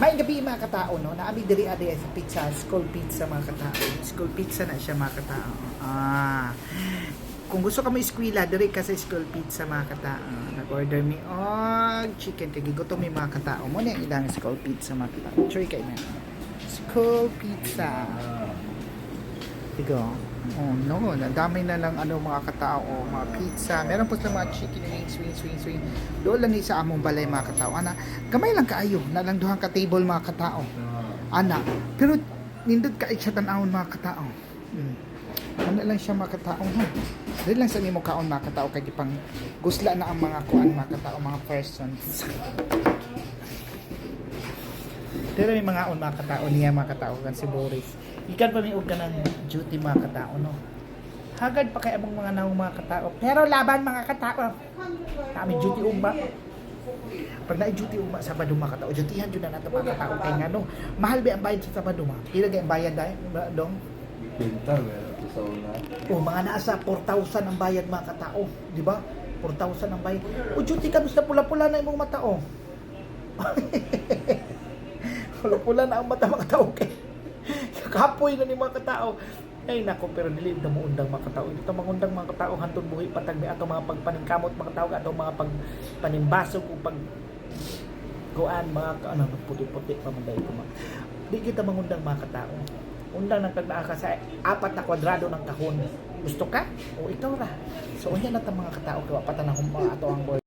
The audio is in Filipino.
May gabi mga katao, no? Naami diri adi sa pizza, school pizza mga katao. School pizza na siya mga katao. Kung gusto ka mo eskwela, diri ka sa school pizza mga katao. Nag-order mi og chicken kay gutom mi mga katao. Mo ni ilang school pizza mga katao. Try kay na. School pizza. Tigo. Oh no, nadamay na lang ano mga katao, mga pizza. Meron po sa mga chicken wings, swing. Doon lang ni sa among balay mga katao. Ana, gamay lang kaayo, na lang duhang ka table mga katao. Ana, pero nindot ka siya tan-awon mga katao. Ano lang siya mga katao ha. Dili lang sa nimo kaon mga katao kay pang gusla na ang mga kuan mga katao, mga persons. Pero may mga on mga katao niya mga katao kan si Boris. Ikan pa may og kanang duty mga katao no. Hagad pa kay among mga naong mga katao. Pero laban mga katao. Kami duty ugma. Pag na-duty ugma sa Sabado mga katao, dutyhan jud na nato mga katao kay ngano. Mahal ba ang bayad sa Sabado ma? Pila gyud ang bayad dai dong? Pinta sa una. O mga nasa 4,000 ang bayad mga katao, di ba? 4,000 ang bayad. O duty kami sa pula-pula na imong mata oh. Pula-pula na ang mata mga katao kay. Kapoy na ni mga katao. Ay nako, pero dili na mo undang mga katao. Dito mangundang mga katao hantod buhi patag mi ato mga pagpaningkamot mga katao ato mga pagpanimbasog ug pag kuan mga ano puti-puti pa man dai ko. Di kita mangundang mga katao. Undang nang pagnaaka sa 4 na kwadrado ng kahon. Gusto ka? O ikaw ra. So unya na ta mga katao kay wa pa ta na mga ato ang board.